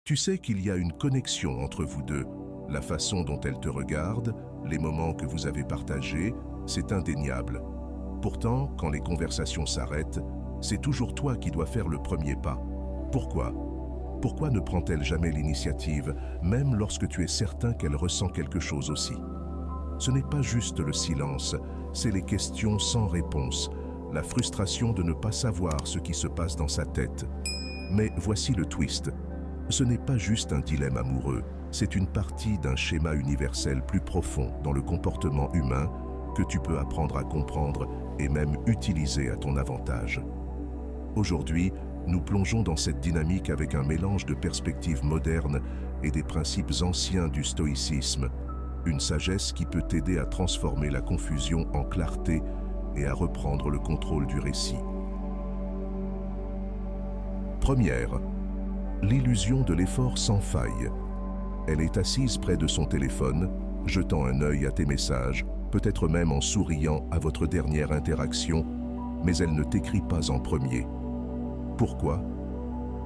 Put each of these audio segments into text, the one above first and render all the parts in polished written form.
Tu sais qu'il y a une connexion entre vous deux. La façon dont elle te regarde, les moments que vous avez partagés, c'est indéniable. Pourtant, quand les conversations s'arrêtent, c'est toujours toi qui dois faire le premier pas. Pourquoi? Pourquoi ne prend-elle jamais l'initiative, même lorsque tu es certain qu'elle ressent quelque chose aussi? Ce n'est pas juste le silence, c'est les questions sans réponse, la frustration de ne pas savoir ce qui se passe dans sa tête. Mais voici le twist. Ce n'est pas juste un dilemme amoureux, c'est une partie d'un schéma universel plus profond dans le comportement humain que tu peux apprendre à comprendre et même utiliser à ton avantage. Aujourd'hui, nous plongeons dans cette dynamique avec un mélange de perspectives modernes et des principes anciens du stoïcisme, une sagesse qui peut t'aider à transformer la confusion en clarté et à reprendre le contrôle du récit. Première, l'illusion de l'effort sans faille. Elle est assise près de son téléphone, jetant un œil à tes messages, peut-être même en souriant à votre dernière interaction, mais elle ne t'écrit pas en premier. Pourquoi?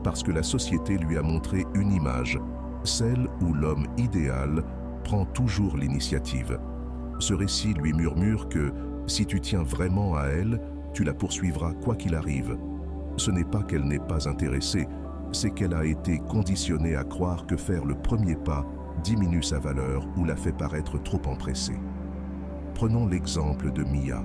Parce que la société lui a montré une image, celle où l'homme idéal prend toujours l'initiative. Ce récit lui murmure que, si tu tiens vraiment à elle, tu la poursuivras quoi qu'il arrive. Ce n'est pas qu'elle n'est pas intéressée, c'est qu'elle a été conditionnée à croire que faire le premier pas diminue sa valeur ou la fait paraître trop empressée. Prenons l'exemple de Mia.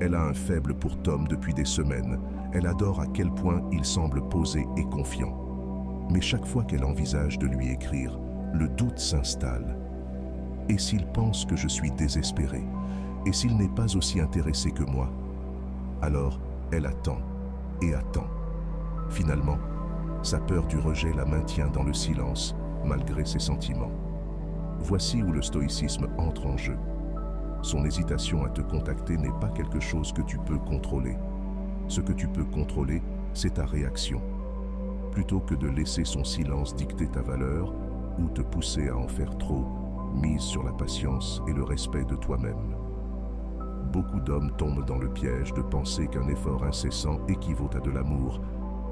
Elle a un faible pour Tom depuis des semaines. Elle adore à quel point il semble posé et confiant. Mais chaque fois qu'elle envisage de lui écrire, le doute s'installe. Et s'il pense que je suis désespéré? Et s'il n'est pas aussi intéressé que moi? Alors, elle attend et attend. Finalement, sa peur du rejet la maintient dans le silence, malgré ses sentiments. Voici où le stoïcisme entre en jeu. Son hésitation à te contacter n'est pas quelque chose que tu peux contrôler. Ce que tu peux contrôler, c'est ta réaction. Plutôt que de laisser son silence dicter ta valeur ou te pousser à en faire trop, mise sur la patience et le respect de toi-même. Beaucoup d'hommes tombent dans le piège de penser qu'un effort incessant équivaut à de l'amour,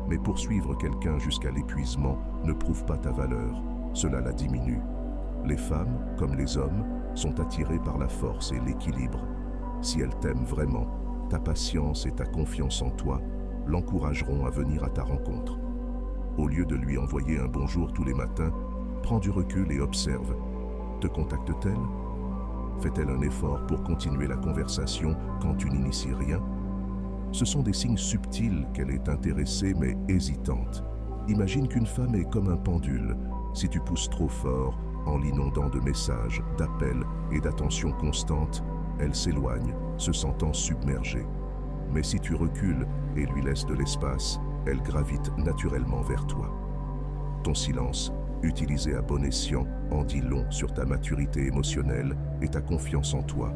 mais poursuivre quelqu'un jusqu'à l'épuisement ne prouve pas ta valeur, cela la diminue. Les femmes, comme les hommes, sont attirées par la force et l'équilibre. Si elles t'aiment vraiment, ta patience et ta confiance en toi l'encourageront à venir à ta rencontre. Au lieu de lui envoyer un bonjour tous les matins, prends du recul et observe. Te contacte-t-elle? Fait-elle un effort pour continuer la conversation quand tu n'inities rien? Ce sont des signes subtils qu'elle est intéressée mais hésitante. Imagine qu'une femme est comme un pendule. Si tu pousses trop fort, en l'inondant de messages, d'appels et d'attention constante, elle s'éloigne, se sentant submergée. Mais si tu recules et lui laisses de l'espace, elle gravite naturellement vers toi. Ton silence, utilisé à bon escient, en dit long sur ta maturité émotionnelle et ta confiance en toi.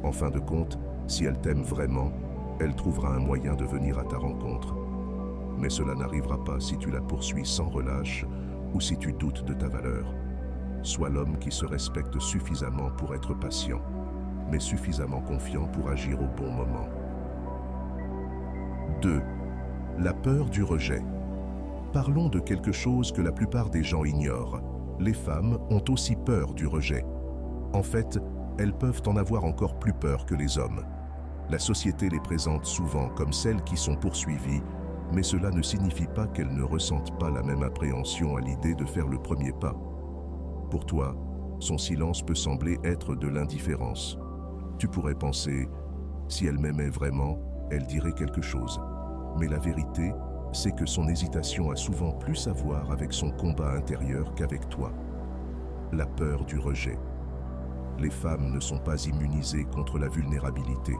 En fin de compte, si elle t'aime vraiment, elle trouvera un moyen de venir à ta rencontre. Mais cela n'arrivera pas si tu la poursuis sans relâche ou si tu doutes de ta valeur. Sois l'homme qui se respecte suffisamment pour être patient, mais suffisamment confiant pour agir au bon moment. 2. La peur du rejet. Parlons de quelque chose que la plupart des gens ignorent. Les femmes ont aussi peur du rejet. En fait, elles peuvent en avoir encore plus peur que les hommes. La société les présente souvent comme celles qui sont poursuivies, mais cela ne signifie pas qu'elles ne ressentent pas la même appréhension à l'idée de faire le premier pas. Pour toi, son silence peut sembler être de l'indifférence. Tu pourrais penser, si elle m'aimait vraiment, elle dirait quelque chose. Mais la vérité, c'est que son hésitation a souvent plus à voir avec son combat intérieur qu'avec toi. La peur du rejet. Les femmes ne sont pas immunisées contre la vulnérabilité.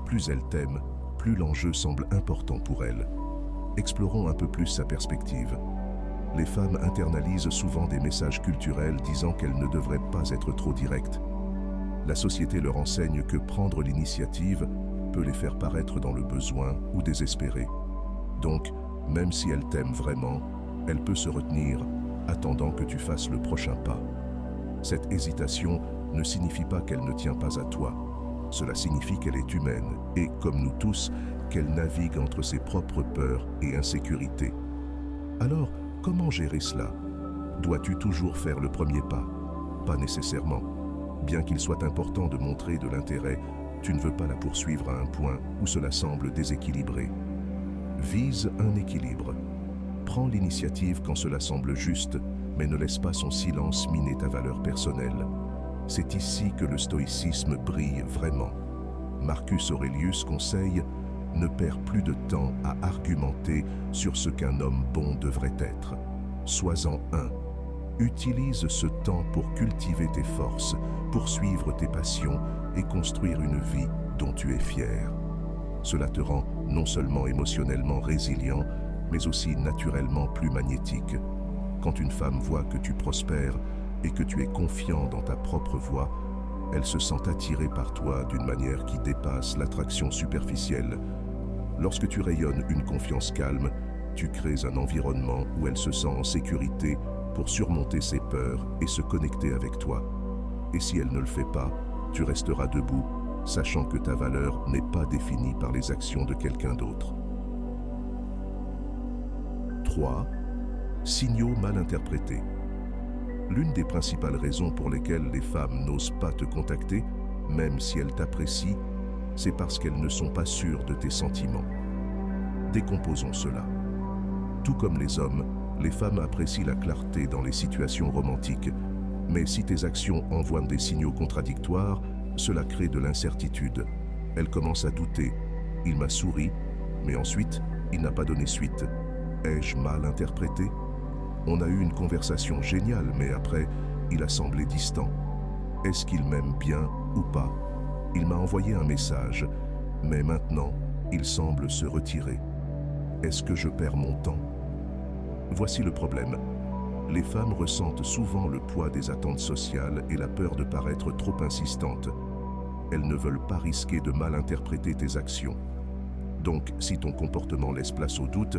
Plus elles t'aiment, plus l'enjeu semble important pour elles. Explorons un peu plus sa perspective. Les femmes internalisent souvent des messages culturels disant qu'elles ne devraient pas être trop directes. La société leur enseigne que prendre l'initiative peut les faire paraître dans le besoin ou désespérées. Donc, même si elle t'aime vraiment, elle peut se retenir, attendant que tu fasses le prochain pas. Cette hésitation ne signifie pas qu'elle ne tient pas à toi. Cela signifie qu'elle est humaine et, comme nous tous, qu'elle navigue entre ses propres peurs et insécurités. Alors, Comment gérer cela? Dois-tu toujours faire le premier pas? Pas nécessairement. Bien qu'il soit important de montrer de l'intérêt, tu ne veux pas la poursuivre à un point où cela semble déséquilibré. Vise un équilibre. Prends l'initiative quand cela semble juste, mais ne laisse pas son silence miner ta valeur personnelle. C'est ici que le stoïcisme brille vraiment. Marcus Aurelius conseille: ne perds plus de temps à argumenter sur ce qu'un homme bon devrait être. Sois-en un. Utilise ce temps pour cultiver tes forces, poursuivre tes passions et construire une vie dont tu es fier. Cela te rend non seulement émotionnellement résilient, mais aussi naturellement plus magnétique. Quand une femme voit que tu prospères et que tu es confiant dans ta propre voie, elle se sent attirée par toi d'une manière qui dépasse l'attraction superficielle. Lorsque tu rayonnes une confiance calme, tu crées un environnement où elle se sent en sécurité pour surmonter ses peurs et se connecter avec toi. Et si elle ne le fait pas, tu resteras debout, sachant que ta valeur n'est pas définie par les actions de quelqu'un d'autre. 3. Signaux mal interprétés. L'une des principales raisons pour lesquelles les femmes n'osent pas te contacter, même si elles t'apprécient, c'est parce qu'elles ne sont pas sûres de tes sentiments. Décomposons cela. Tout comme les hommes, les femmes apprécient la clarté dans les situations romantiques, mais si tes actions envoient des signaux contradictoires, cela crée de l'incertitude. Elles commencent à douter. Il m'a souri, mais ensuite, il n'a pas donné suite. Ai-je mal interprété? On a eu une conversation géniale, mais après, il a semblé distant. Est-ce qu'il m'aime bien ou pas? Il m'a envoyé un message, mais maintenant, il semble se retirer. Est-ce que je perds mon temps? Voici le problème. Les femmes ressentent souvent le poids des attentes sociales et la peur de paraître trop insistantes. Elles ne veulent pas risquer de mal interpréter tes actions. Donc, si ton comportement laisse place au doute,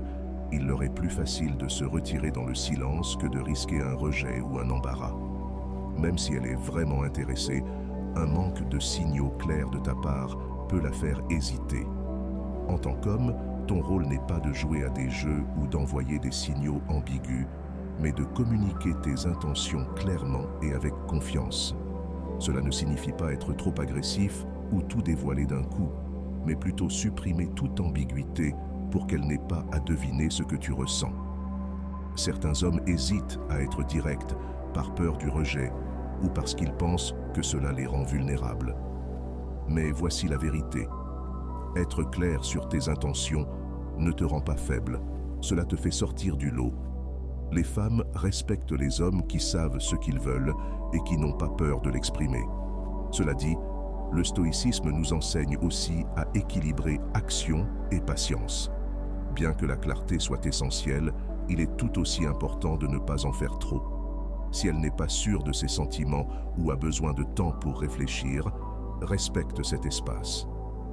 il leur est plus facile de se retirer dans le silence que de risquer un rejet ou un embarras. Même si elle est vraiment intéressée, un manque de signaux clairs de ta part peut la faire hésiter. En tant qu'homme, ton rôle n'est pas de jouer à des jeux ou d'envoyer des signaux ambigus, mais de communiquer tes intentions clairement et avec confiance. Cela ne signifie pas être trop agressif ou tout dévoiler d'un coup, mais plutôt supprimer toute ambiguïté pour qu'elle n'ait pas à deviner ce que tu ressens. Certains hommes hésitent à être directs par peur du rejet ou parce qu'ils pensent que cela les rend vulnérables. Mais voici la vérité. Être clair sur tes intentions ne te rend pas faible, cela te fait sortir du lot. Les femmes respectent les hommes qui savent ce qu'ils veulent et qui n'ont pas peur de l'exprimer. Cela dit, le stoïcisme nous enseigne aussi à équilibrer action et patience. Bien que la clarté soit essentielle, il est tout aussi important de ne pas en faire trop. Si elle n'est pas sûre de ses sentiments ou a besoin de temps pour réfléchir, respecte cet espace.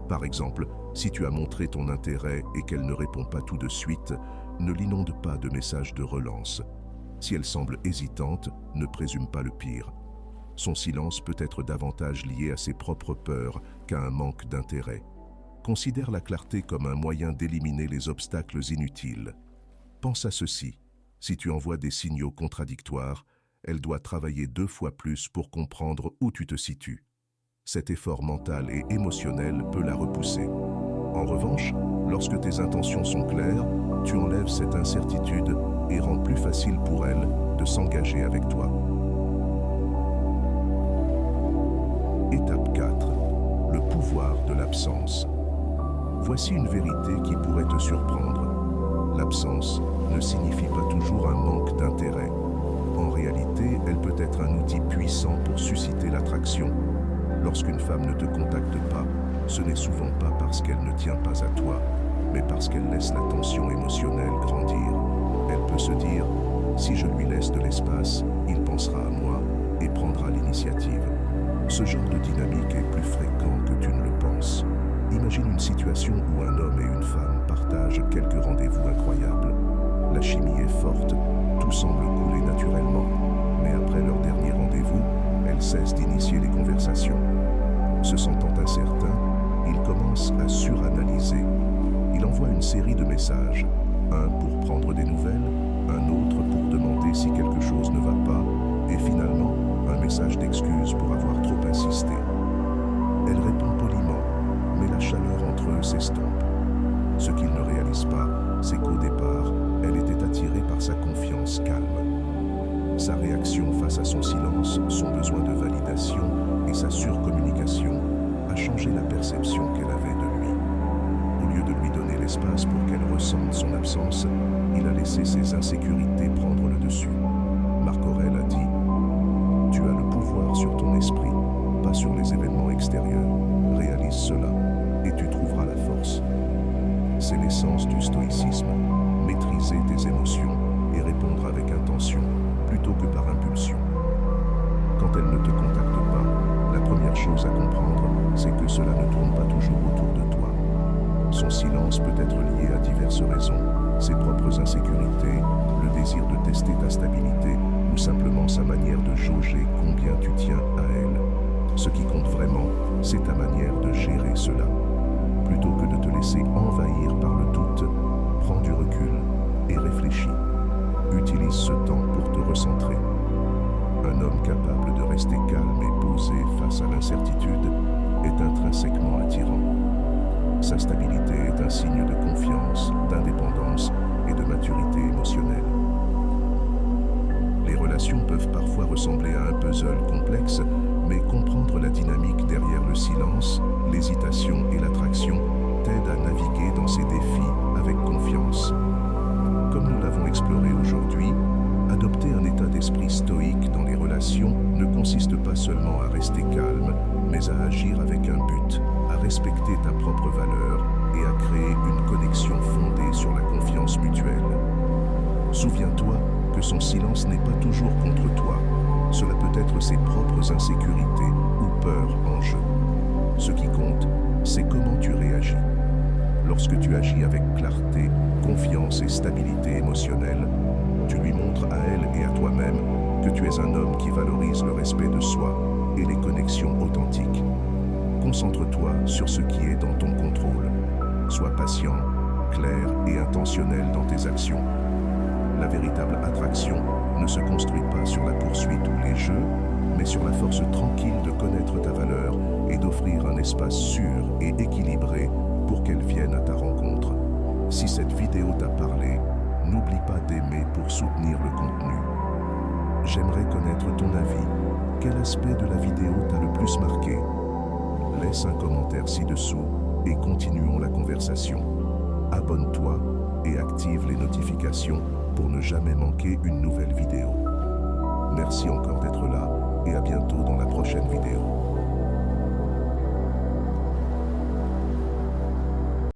Par exemple, si tu as montré ton intérêt et qu'elle ne répond pas tout de suite, ne l'inonde pas de messages de relance. Si elle semble hésitante, ne présume pas le pire. Son silence peut être davantage lié à ses propres peurs qu'à un manque d'intérêt. Considère la clarté comme un moyen d'éliminer les obstacles inutiles. Pense à ceci. Si tu envoies des signaux contradictoires, elle doit travailler 2 fois plus pour comprendre où tu te situes. Cet effort mental et émotionnel peut la repousser. En revanche, lorsque tes intentions sont claires, tu enlèves cette incertitude et rends plus facile pour elle de s'engager avec toi. Étape 4. Le pouvoir de l'absence. Voici une vérité qui pourrait te surprendre. L'absence ne signifie pas toujours un manque d'intérêt. En réalité, elle peut être un outil puissant pour susciter l'attraction. Lorsqu'une femme ne te contacte pas, ce n'est souvent pas parce qu'elle ne tient pas à toi, mais parce qu'elle laisse la tension émotionnelle grandir. Elle peut se dire, si je lui laisse de l'espace, il pensera à moi et prendra l'initiative. Ce genre de dynamique est plus fréquent que tu ne le penses. Imagine une situation où un homme et une femme partagent quelques rendez-vous incroyables. La chimie est forte, tout semble couler naturellement, mais après leur dernier rendez-vous, elle cesse d'initier les conversations. Se sentant incertain, il commence à suranalyser. Il envoie une série de messages, un pour prendre des nouvelles, un autre pour demander si quelque chose ne va pas, et finalement, un message d'excuse pour avoir trop insisté. Elle répond poliment, mais la chaleur entre eux s'estompe. Ce qu'il ne réalise pas, c'est qu'au départ, elle était attirée par sa confiance calme. Sa réaction face à son silence, son besoin de validation et sa surcommunication a changé la perception qu'elle avait de lui. Au lieu de lui donner l'espace pour qu'elle ressente son absence, il a laissé ses insécurités prendre le dessus. Marc Aurèle a dit « Tu as le pouvoir sur ton esprit, pas sur les événements extérieurs. Réalise cela et tu trouveras la force. » C'est l'essence du stoïcisme, maîtriser tes émotions et répondre avec intention plutôt que par impulsion. Quand elle ne te contacte pas, la première chose à comprendre, c'est que cela ne tourne pas toujours autour de toi. Son silence peut être lié à diverses raisons, ses propres insécurités, le désir de tester ta stabilité ou simplement sa manière de jauger combien tu tiens à elle. Ce qui compte vraiment, c'est ta manière de gérer cela. Plutôt que de te laisser envahir par le doute, prends du recul et réfléchis. Utilise ce temps pour te recentrer. Un homme capable de rester calme et posé face à l'incertitude est intrinsèquement attirant. Sa stabilité est un signe de confiance, d'indépendance et de maturité émotionnelle. Les relations peuvent parfois ressembler à un puzzle complexe, mais comprendre la dynamique derrière le silence, l'hésitation et l'attraction t'aide à naviguer dans ces défis avec confiance. Comme nous l'avons exploré aujourd'hui, adopter un état d'esprit stoïque dans les relations ne consiste pas seulement à rester calme, mais à agir avec un but, à respecter ta propre valeur et à créer une connexion fondée sur la confiance mutuelle. Souviens-toi que son silence n'est pas toujours contre toi. Cela peut être ses propres insécurités ou peurs en jeu. Ce qui compte, c'est comment tu réagis. Lorsque tu agis avec clarté, confiance et stabilité émotionnelle, tu lui montres à elle et à toi-même que tu es un homme qui valorise le respect de soi et les connexions authentiques. Concentre-toi sur ce qui est dans ton contrôle. Sois patient, clair et intentionnel dans tes actions. La véritable attraction ne se construit pas sur la poursuite ou les jeux, mais sur la force tranquille de connaître ta valeur et d'offrir un espace sûr et équilibré pour qu'elle vienne à ta rencontre. Si cette vidéo t'a parlé, n'oublie pas d'aimer pour soutenir le contenu. J'aimerais connaître ton avis. Quel aspect de la vidéo t'a le plus marqué? Laisse un commentaire ci-dessous et continuons la conversation. Abonne-toi et active les notifications pour ne jamais manquer une nouvelle vidéo. Merci encore d'être là et à bientôt dans la prochaine vidéo.